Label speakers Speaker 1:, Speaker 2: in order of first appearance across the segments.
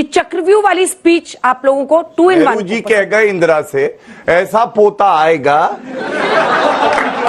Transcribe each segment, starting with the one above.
Speaker 1: कि चक्रव्यूह वाली स्पीच आप लोगों को 2 in 1
Speaker 2: जी कह गए इंदिरा से ऐसा पोता आएगा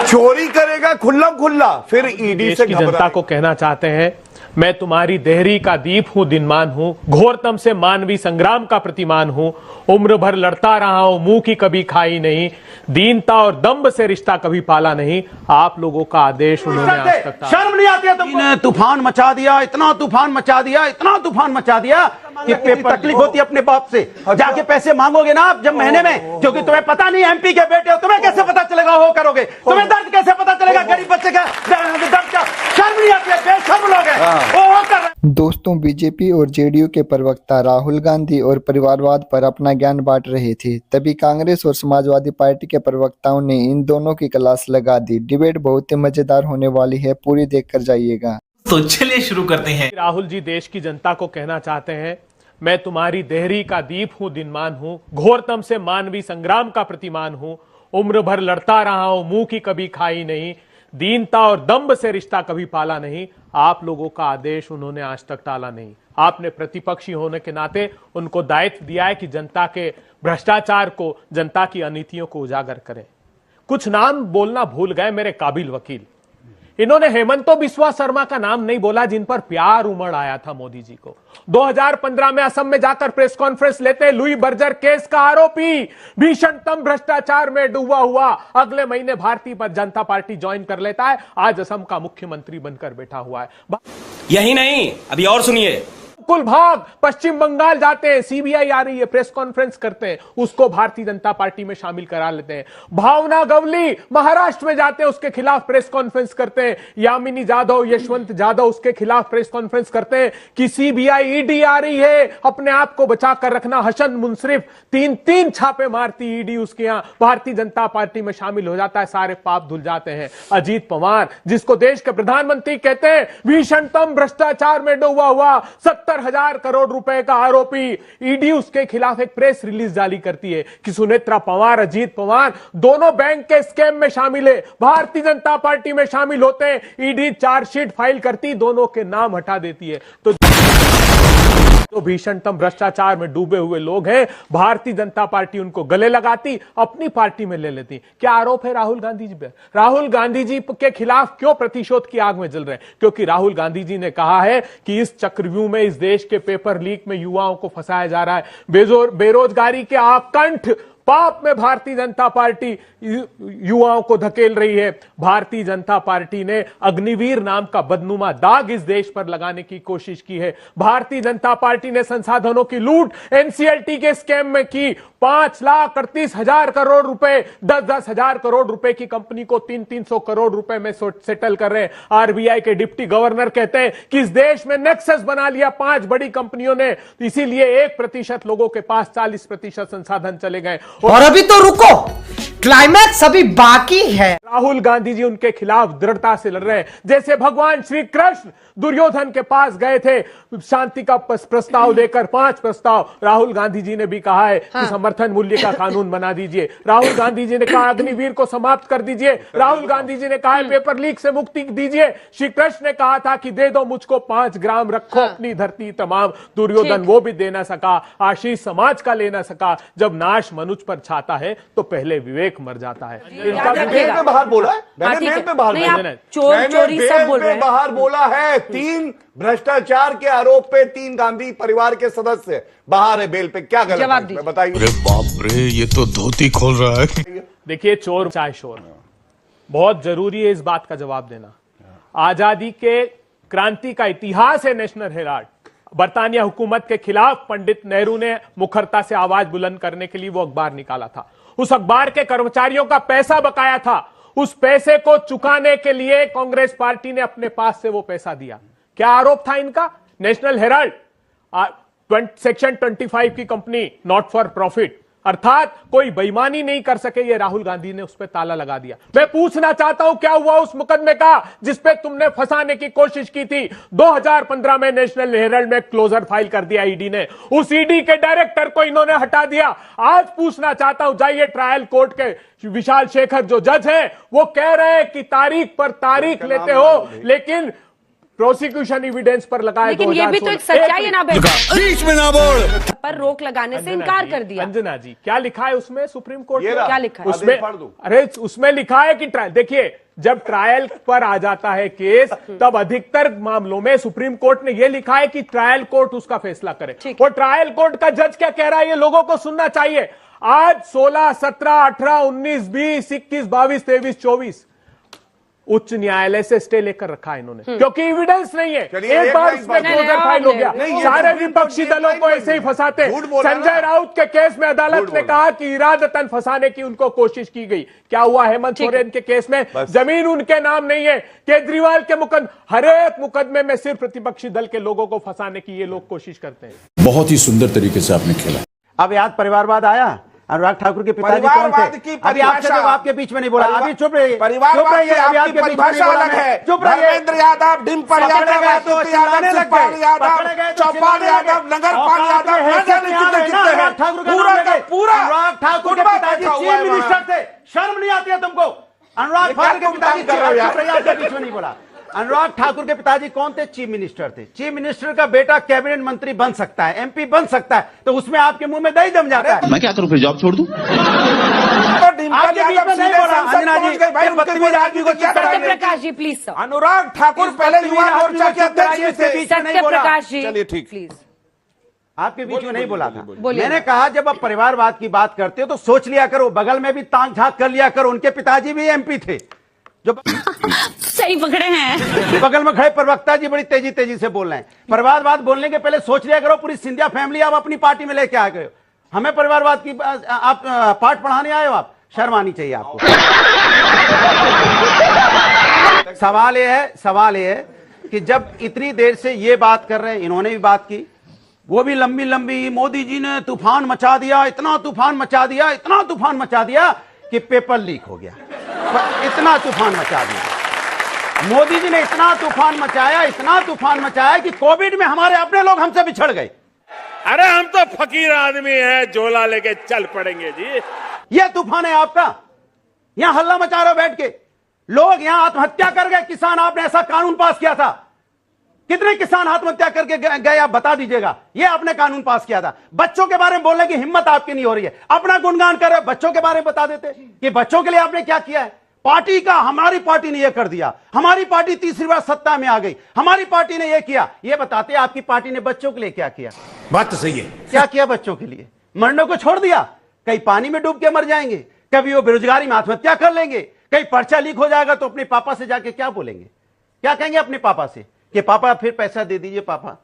Speaker 2: चोरी करेगा खुल्लम खुल्ला, फिर ईडी से
Speaker 3: जनता को कहना चाहते हैं, मैं तुम्हारी देहरी का दीप हूं, दिनमान हूं, घोरतम से मानवी संग्राम का प्रतिमान हूं, उम्र भर लड़ता रहा हूं, मुंह की कभी खाई नहीं, दीनता और दम्भ से रिश्ता कभी पाला नहीं, आप लोगों का आदेश उन्होंने आज तक
Speaker 4: शर्म नहीं आती है तुमको? तूफान मचा दिया, इतना तूफान मचा दिया, इतना तूफान मचा दिया कि तकलीफ होती है अपने बाप से। जाके पैसे मांगोगे ना आप जब महीने में, क्योंकि तुम्हें पता नहीं एमपी के बेटे हो, तुम्हें कैसे पता चलेगा वो करोगे, तुम्हें दर्द कैसे पता चलेगा गरीब बच्चे का दर्द क्या? शर्म नहीं आती है, बेशर्म लोग हैं वो कर रहे।
Speaker 5: दोस्तों, बीजेपी और जेडीयू के प्रवक्ता राहुल गांधी और परिवारवाद पर अपना ज्ञान बांट रहे थे, तभी कांग्रेस और समाजवादी पार्टी के प्रवक्ताओं ने इन दोनों की क्लास लगा दी। डिबेट बहुत ही मजेदार होने वाली है, पूरी देखकर जाइएगा।
Speaker 6: तो चलिए शुरू करते हैं।
Speaker 3: राहुल जी देश की जनता को कहना चाहते हैं, मैं तुम्हारी देहरी का दीप हूं, दिनमान हूं, घोरतम से मानवी संग्राम का प्रतिमान हूं, उम्र भर लड़ता रहा हूं, मुंह की कभी खाई नहीं, दीनता और दम्भ से रिश्ता कभी पाला नहीं, आप लोगों का आदेश उन्होंने आज तक टाला नहीं। आपने प्रतिपक्षी होने के नाते उनको दायित्व दिया है कि जनता के भ्रष्टाचार को, जनता की अनीतियों को उजागर करें। कुछ नाम बोलना भूल गए मेरे काबिल वकील, इन्होंने हेमंतो बिस्वा शर्मा का नाम नहीं बोला जिन पर प्यार उमड़ आया था मोदी जी को। 2015 में असम में जाकर प्रेस कॉन्फ्रेंस लेते लुई बर्जर केस का आरोपी, भीषणतम भ्रष्टाचार में डूबा हुआ, अगले महीने भारतीय जनता पार्टी ज्वाइन कर लेता है, आज असम का मुख्यमंत्री बनकर बैठा हुआ है।
Speaker 6: यही नहीं, अभी और सुनिए।
Speaker 3: कुल भाग पश्चिम बंगाल जाते हैं, सीबीआई आ रही है, प्रेस कॉन्फ्रेंस करते हैं, उसको भारतीय जनता पार्टी में शामिल करा लेते हैं। भावना गवली महाराष्ट्र में जाते हैं, उसके खिलाफ प्रेस कॉन्फ्रेंस करते हैं। यामिनी जाधव, यशवंत जाधव उसके खिलाफ प्रेस कॉन्फ्रेंस करते हैं कि सीबीआई ईडी आ रही है, अपने आप को बचा कर रखना। हसन मुंसरिफ 3 छापे मारती ईडी उसके यहां, भारतीय जनता पार्टी में शामिल हो जाता है, सारे पाप धुल जाते हैं। अजीत पवार जिसको देश के प्रधानमंत्री कहते हैं, भीषणतम भ्रष्टाचार में डूबा हुआ 70,000 करोड़ रुपए का आरोपी, ईडी उसके खिलाफ एक प्रेस रिलीज जारी करती है कि सुनेत्रा पवार, अजीत पवार दोनों बैंक के स्कैम में शामिल है, भारतीय जनता पार्टी में शामिल होते हैं। ईडी चार्जशीट फाइल करती, दोनों के नाम हटा देती है। तो भीषणतम भ्रष्टाचार में डूबे हुए लोग हैं, भारतीय जनता पार्टी उनको गले लगाती, अपनी पार्टी में ले लेती। क्या आरोप है राहुल गांधी जी पे? राहुल गांधी जी के खिलाफ क्यों प्रतिशोध की आग में जल रहे हैं? क्योंकि राहुल गांधी जी ने कहा है कि इस चक्रव्यूह में, इस देश के पेपर लीक में युवाओं को फंसाया जा रहा है। बेरोजगारी के आकंठ पाप में भारतीय जनता पार्टी युवाओं को धकेल रही है। भारतीय जनता पार्टी ने अग्निवीर नाम का बदनुमा दाग इस देश पर लगाने की कोशिश की है। भारतीय जनता पार्टी ने संसाधनों की लूट एनसीएलटी के स्कैम में की। 5,38,000 करोड़ रुपए, 10-10 हजार करोड़ रुपए की कंपनी को 300 करोड़ रुपए में सेटल कर रहे हैं। आरबीआई के डिप्टी गवर्नर कहते हैं कि इस देश में नेक्सस बना लिया 5 बड़ी कंपनियों ने, इसीलिए 1% लोगों के पास 40% संसाधन चले गए।
Speaker 7: और अभी तो रुको, क्लाइमैक्स अभी बाकी है।
Speaker 3: राहुल गांधी जी उनके खिलाफ दृढ़ता से लड़ रहे हैं। जैसे भगवान श्री कृष्ण दुर्योधन के पास गए थे शांति का प्रस्ताव देकर, 5 प्रस्ताव राहुल गांधी जी ने भी कहा है कि समर्थन मूल्य का कानून बना दीजिए। राहुल गांधी जी ने कहा अग्निवीर को समाप्त कर दीजिए। राहुल गांधी जी ने कहा है पेपर लीक से मुक्ति दीजिए। श्री कृष्ण ने कहा था कि दे दो मुझको 5 ग्राम, रखो अपनी धरती तमाम। दुर्योधन वो भी दे ना सका, आशीष समाज का ले ना सका। जब नाश मनुष्य पर छाता है तो पहले विवेक मर जाता है।
Speaker 2: इनका मेल पे बाहर बोला है, मैंने मेल पे बाहर बोला है। 3 भ्रष्टाचार के आरोप पे 3 गांधी परिवार के सदस्य बाहर है बेल पे। क्या गलत है बताइए?
Speaker 8: अरे बाप रे, ये तो धोती खोल रहा है।
Speaker 3: देखिए, चोर चाहे शोर, बहुत जरूरी है इस बात का जवाब देना। आजादी के क्रांति का इतिहास है नेशनल हेराल्ड। बरतानिया हुकूमत के खिलाफ पंडित नेहरू ने मुखरता से आवाज बुलंद करने के लिए वो अखबार निकाला था। उस अखबार के कर्मचारियों का पैसा बकाया था, उस पैसे को चुकाने के लिए कांग्रेस पार्टी ने अपने पास से वो पैसा दिया। क्या आरोप था इनका? नेशनल हेराल्ड सेक्शन 25 की कंपनी, नॉट फॉर प्रॉफिट, अर्थात कोई बेईमानी नहीं कर सके, ये राहुल गांधी ने उस पर ताला लगा दिया। मैं पूछना चाहता हूं क्या हुआ उस मुकदमे का जिसपे तुमने फंसाने की कोशिश की थी? 2015 में नेशनल हेराल्ड में क्लोजर फाइल कर दिया ईडी ने, उस ईडी के डायरेक्टर को इन्होंने हटा दिया। आज पूछना चाहता हूं, जाइए ट्रायल कोर्ट के विशाल शेखर जो जज हैं, वो कह रहे हैं कि तारीख पर तारीख लेते हो, लेकिन प्रोसिक्यूशन एविडेंस पर लगाए।
Speaker 1: लेकिन ये भी तो एक सच्चाई है ना बेटा,
Speaker 8: बीच में ना बोल।
Speaker 1: पर रोक लगाने से इनकार कर दिया।
Speaker 3: अंजना जी, क्या लिखा है उसमें सुप्रीम कोर्ट में?
Speaker 1: क्या लिखा है?
Speaker 3: उसमें, अरे उसमें लिखा है कि देखिए, जब ट्रायल पर आ जाता है केस, तब अधिकतर मामलों में सुप्रीम कोर्ट ने यह लिखा है कि ट्रायल कोर्ट उसका फैसला करे। और ट्रायल कोर्ट का जज क्या कह रहा है, ये लोगों को सुनना चाहिए। आज 16, 17, 18, 19, 20, 21, 22, 23, 24 उच्च न्यायालय से स्टे लेकर रखा है इन्होंने, क्योंकि एविडेंस नहीं है। एक बार उसमें क्लोजर फाइल हो गया, सारे विपक्षी दलों को ऐसे ही फंसाते। संजय राउत के केस में अदालत ने कहा कि इरादतन फंसाने की उनको कोशिश की गई। क्या हुआ हेमंत सोरेन के केस में? जमीन उनके नाम नहीं है। केजरीवाल के हर एक मुकदमे में सिर्फ प्रतिपक्षी दल के लोगों को फंसाने की ये लोग कोशिश करते हैं।
Speaker 8: बहुत ही सुंदर तरीके से आपने खेला।
Speaker 4: अब याद परिवारवाद आया। अनुराग ठाकुर के पिताजी कौन थे? अभी आपसे जब आपके बीच में नहीं बोला, अभी चुप रहिए।
Speaker 9: परिवारवाद की आपकी परिभाषा अलग है। धर्मेंद्र यादव, डिम्पल यादव, आदित्य यादव, सुखपाल यादव, चौपाल यादव, नगरपाल यादव, न जाने कितने कितने हैं। पूरा का पूरा
Speaker 4: अनुराग ठाकुर के पिताजी चीफ मिनिस्टर थे। शर्म नहीं आती है तुमको? अनुराग ठाकुर के पिताजी के बीच में नहीं बोला। अनुराग ठाकुर के पिताजी कौन थे? चीफ मिनिस्टर थे। चीफ मिनिस्टर का बेटा कैबिनेट मंत्री बन सकता है, एमपी बन सकता है, तो उसमें आपके मुंह में दही जम जाता है।
Speaker 8: मैं क्या करूं, फिर जॉब छोड़ दूं?
Speaker 1: सत्यप्रकाश जी प्लीज सर।
Speaker 9: अनुराग ठाकुर पहले युवा मोर्चा के अध्यक्ष भी थे।
Speaker 1: सत्यप्रकाश जी
Speaker 9: चलिए ठीक,
Speaker 1: प्लीज।
Speaker 4: आपके बीच में नहीं बोला था। मैंने कहा जब आप परिवारवाद की बात करते हो तो सोच लिया करो, बगल में भी ताक झांक कर लिया करो। उनके पिताजी भी एमपी थे। जो
Speaker 1: सही पकड़े हैं।
Speaker 4: बगल में खड़े प्रवक्ता जी बड़ी तेजी तेजी से बोल रहे हैं। परिवारवाद बोलने के पहले सोच लिया करो, पूरी सिंधिया फैमिली आप अपनी पार्टी में लेके आ गए हो। हमें परिवारवाद की आप पाठ पढ़ाने आए हो? आप शर्म आनी चाहिए आपको। सवाल ये है कि जब इतनी देर से ये बात कर रहे हैं, इन्होंने भी बात की, वो भी लंबी लंबी, मोदी जी ने तूफान मचा दिया, इतना तूफान मचा दिया, इतना तूफान मचा दिया कि पेपर लीक हो गया। इतना तूफान मचा दिया मोदी जी ने, इतना तूफान मचाया कि कोविड में हमारे अपने लोग हमसे बिछड़ गए।
Speaker 10: अरे हम तो फकीर आदमी हैं, झोला लेके चल पड़ेंगे जी।
Speaker 4: यह तूफान है आपका। यहां हल्ला मचा रहे हो बैठ के। लोग यहां आत्महत्या कर गए। किसान, आपने ऐसा कानून पास किया था। कितने किसान आत्महत्या करके गए आप बता दीजिएगा। यह आपने कानून पास किया था। बच्चों के बारे में बोलने की हिम्मत आपकी नहीं हो रही है। अपना गुणगान कर रहे, बच्चों के बारे में बता देते कि बच्चों के लिए आपने क्या किया है। पार्टी का, हमारी पार्टी ने यह कर दिया, हमारी पार्टी तीसरी बार सत्ता में आ गई, हमारी पार्टी ने यह किया। यह बताते आपकी पार्टी ने बच्चों के लिए क्या किया।
Speaker 8: बात तो सही है।
Speaker 4: क्या किया बच्चों के लिए? मरने को छोड़ दिया। कहीं पानी में डूब के मर जाएंगे, कभी वो बेरोजगारी में आत्महत्या कर लेंगे, कहीं पर्चा लीक हो जाएगा तो अपने पापा से जाके क्या बोलेंगे? क्या कहेंगे अपने पापा से कि पापा फिर पैसा दे दीजिए, पापा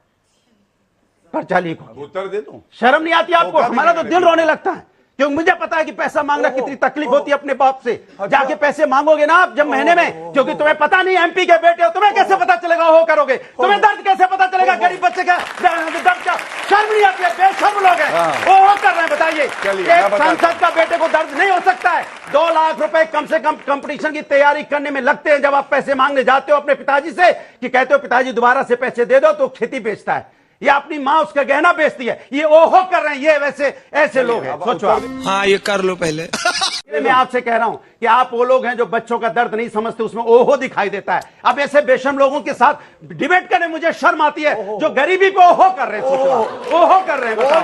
Speaker 4: पर्चा लीक हो।
Speaker 2: उत्तर दे दूं?
Speaker 4: शर्म नहीं आती आपको? हमारा तो दिल रोने लगता है, क्योंकि मुझे पता है कि पैसा मांगना कितनी तकलीफ होती है अपने बाप से। जाके पैसे मांगोगे ना आप जब महीने में, क्योंकि तुम्हें पता नहीं एमपी के बेटे हो, तुम्हें कैसे पता चलेगा हो करोगे? तुम्हें दर्द कैसे पता चलेगा गरीब बच्चे का दर्द का? शर्म नहीं आती है? बेशर्म लोग हैं, वो कर रहे हैं। बताइए, एक सांसद का बेटे को दर्द नहीं हो सकता है? 2 लाख रुपए कम से कम कंपटीशन की तैयारी करने में लगते हैं। जब आप पैसे मांगने जाते हो अपने पिताजी से कि कहते हो पिताजी दोबारा से पैसे दे दो, तो खेती बेचता है या अपनी मां उसका गहना बेचती है। ये ओहो कर रहे हैं। ये वैसे ऐसे लोग हैं, सोचो आप।
Speaker 8: हाँ, ये कर लो पहले।
Speaker 4: मैं आपसे कह रहा हूं कि आप वो लोग हैं जो बच्चों का दर्द नहीं समझते, उसमें ओहो दिखाई देता है। अब ऐसे बेशर्म लोगों के साथ डिबेट करने मुझे शर्म आती है, जो गरीबी पे ओहो कर रहे हैं। सोचो, ओहो कर रहे हैं, ओहो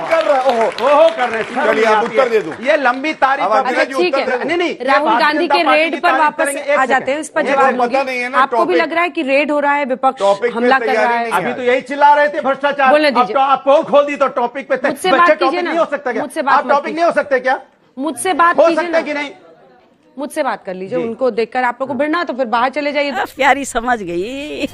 Speaker 4: कर रहे हैं।
Speaker 2: चलिए आप उत्तर दे दूं।
Speaker 4: ये लंबी तारीफ।
Speaker 1: ठीक है, नहीं, राहुल गांधी के रेड पर वापस आ जाते हैं, इस पर जवाब लोगे। आपको भी लग रहा है कि रेड हो रहा है, विपक्ष हमला कर रहा है?
Speaker 4: अभी तो यही चिल्ला रहे थे भ्रष्टाचार।
Speaker 1: बोलने दीजिए।
Speaker 4: आप खोल दी तो टॉपिक पे
Speaker 1: मुझसे बात कीजिए ना।
Speaker 4: नहीं हो सकता क्या?
Speaker 1: मुझसे बात
Speaker 4: आप टॉपिक नहीं हो सकते क्या?
Speaker 1: मुझसे बात
Speaker 4: हो
Speaker 1: कीजिए
Speaker 4: सकता
Speaker 1: ना।
Speaker 4: कि नहीं?
Speaker 1: मुझसे बात कर लीजिए। उनको देखकर आप लोग को भिड़ना तो फिर बाहर चले जाइए।
Speaker 11: प्यारी समझ गई।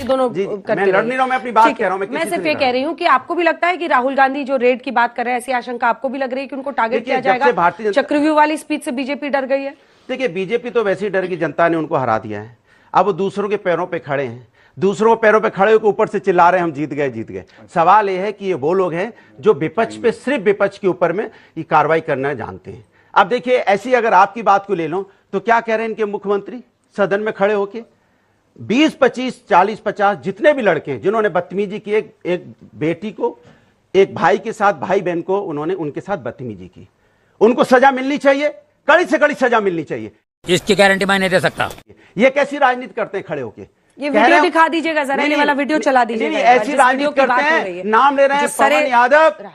Speaker 1: दोनों
Speaker 4: मैं लड़ नहीं रहा हूं, मैं अपनी बात कह रहा हूं।
Speaker 1: मैं सिर्फ ये कह रही हूँ कि आपको भी लगता है कि राहुल गांधी जो रेड की बात कर रहे हैं, ऐसी आशंका आपको भी लग रही है कि उनको टारगेट किया जाएगा? चक्रव्यूह वाली स्पीच से बीजेपी डर गई है?
Speaker 4: देखिए, बीजेपी तो वैसे ही डर गई, जनता ने उनको हरा दिया है। अब वो दूसरों के पैरों पे खड़े हैं, दूसरों के पैरों पे खड़े होकर ऊपर से चिल्ला रहे हैं हम जीत गए। सवाल यह है कि ये वो लोग हैं जो विपक्ष पे, सिर्फ विपक्ष के ऊपर में ये कार्रवाई करना जानते हैं। अब देखिए, ऐसी अगर आपकी बात को ले लो तो क्या कह रहे हैं इनके मुख्यमंत्री सदन में खड़े होके? 20, 25, 40, 50 जितने भी लड़के हैं जिन्होंने बदतमीजी की, एक बेटी को, एक भाई के साथ, भाई बहन को उन्होंने उनके साथ बदतमीजी की, उनको सजा मिलनी चाहिए, कड़ी से कड़ी सजा मिलनी चाहिए।
Speaker 11: इसकी गारंटी मैं नहीं दे सकता।
Speaker 4: ये कैसी राजनीति करते हैं खड़े होके?
Speaker 1: ये
Speaker 4: कह रहे
Speaker 1: वीडियो
Speaker 4: हो-
Speaker 1: दिखा दीजिएगा जरा, ये वाला वीडियो चला दीजिएगा।
Speaker 4: नहीं,
Speaker 1: एक बार,
Speaker 4: ऐसी
Speaker 1: जिस वीडियो
Speaker 4: राजनीति
Speaker 1: की
Speaker 4: करते
Speaker 1: बात हो रही
Speaker 4: हैं,
Speaker 1: है।
Speaker 4: नाम ले रहे हैं
Speaker 1: जो सारे-
Speaker 4: पवन यादव,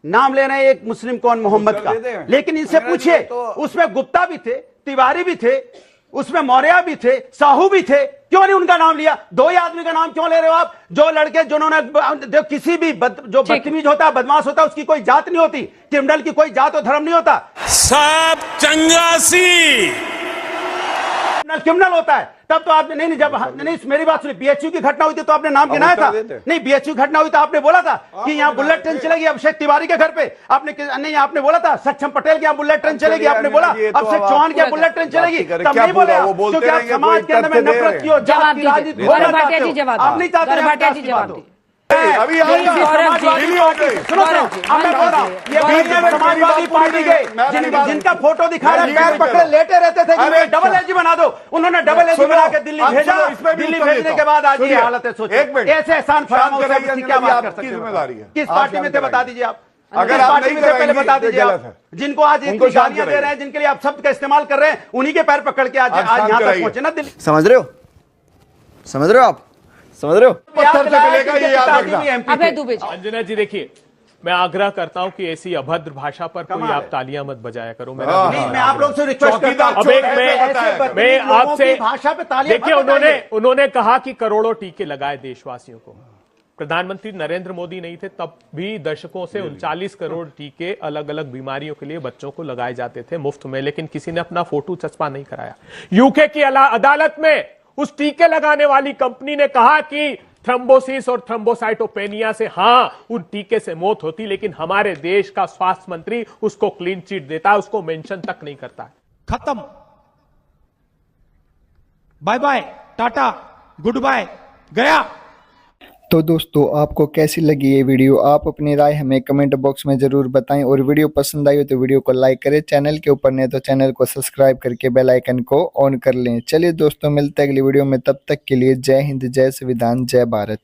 Speaker 4: नाम ले रहे हैं एक मुस्लिम कौन मोहम्मद का, लेकिन इनसे पूछिए उसमें गुप्ता भी थे, तिवारी भी थे, उसमें मौर्य भी थे, साहू भी थे, क्यों नहीं उनका नाम लिया? दो ही आदमी का नाम क्यों ले रहे हो आप? जो लड़के जिन्होंने किसी भी जो बदतमीज होता है, बदमाश होता है, उसकी कोई जात नहीं होती, क्रिमिनल की कोई जात और धर्म नहीं होता,
Speaker 10: सब चंगासी
Speaker 4: क्रिमिनल होता है। तब तो आपने नहीं जब नहीं मेरी बात सुनिए, बीएचयू की घटना हुई थी तो आपने नाम गिनाया था? नहीं, बीएचयू घटना हुई तो आपने बोला था कि यहाँ बुलेट ट्रेन चलेगी अभिषेक तिवारी के घर पे, आपने नहीं, आपने बोला था सक्षम पटेल की यहाँ बुलेट ट्रेन चलेगी, आपने बोला अभिषेक चौहान की बुलेट ट्रेन चलेगी, तब नहीं बोले आप, क्योंकि आप समाज के अंदर में नफरत की और जात की राजनीति
Speaker 1: गौरव भाटिया जी जवाब
Speaker 4: आप नहीं चाहते,
Speaker 1: भाटिया जी जवाब दी।
Speaker 2: अभी
Speaker 1: गौरव जी,
Speaker 4: सुनो अब मैं बोल रहा हूँ, ये बीजेपी समाजवादी पार्टी के जिनका फोटो दिखा रहे पैर पकड़े लेटे रहते थे कि डबल एजी बना दो, उन्होंने डबल एजी बना के दिल्ली भेजा, दिल्ली भेजने के बाद आज ये हालत है। सोचिए ऐसे एहसान फरामोश क्या बात कर सकते हैं?
Speaker 2: जिम्मेदारी है,
Speaker 4: किस पार्टी में थे बता दीजिए आप,
Speaker 2: अगर आप नहीं
Speaker 4: पहले बता दीजिए
Speaker 2: गलत
Speaker 4: आप,
Speaker 2: है।
Speaker 4: जिनको आज इतनी गालियां दे रहे हैं, जिनके लिए आप शब्द का इस्तेमाल कर रहे हैं, उन्हीं के पैर पकड़ के आज यहाँ तक पहुंचे ना दिल्ली।
Speaker 5: समझ रहे हो? समझ रहे हो आप? समझ रहे हो?
Speaker 2: पत्थर से मिलेगा ये याद रखना।
Speaker 1: अभय दुबे जी,
Speaker 3: अंजना जी देखिए, मैं आग्रह करता हूं कि ऐसी अभद्र भाषा पर कोई आप तालियां मत बजाया करो। मेरा
Speaker 4: नहीं, मैं आप लोग से रिक्वेस्ट करता हूं,
Speaker 3: अब एक मैं आपसे
Speaker 4: भाषा पे तालियां
Speaker 3: देखिए, उन्होंने कहा कि करोड़ों टीके लगाए देशवासियों को। प्रधानमंत्री नरेंद्र मोदी नहीं थे तब भी दशकों से 39 करोड़ टीके अलग अलग बीमारियों के लिए बच्चों को लगाए जाते थे मुफ्त में, लेकिन किसी ने अपना फोटो चस्पा नहीं कराया। यूके की अदालत में उस टीके लगाने वाली कंपनी ने कहा कि थ्रोम्बोसिस और थ्रोम्बोसाइटोपेनिया से उन टीके से मौत होती, लेकिन हमारे देश का स्वास्थ्य मंत्री उसको क्लीन चिट देता है, उसको मेंशन तक नहीं करता है।
Speaker 12: खत्म, bye bye, tata, goodbye, गया।
Speaker 5: तो दोस्तों, आपको कैसी लगी ये वीडियो? आप अपनी राय हमें कमेंट बॉक्स में ज़रूर बताएं, और वीडियो पसंद आई हो तो वीडियो को लाइक करें, चैनल के ऊपर नहीं तो चैनल को सब्सक्राइब करके बेल आइकन को ऑन कर लें। चलिए दोस्तों, मिलते हैं अगली वीडियो में, तब तक के लिए जय हिंद, जय संविधान, जय भारत।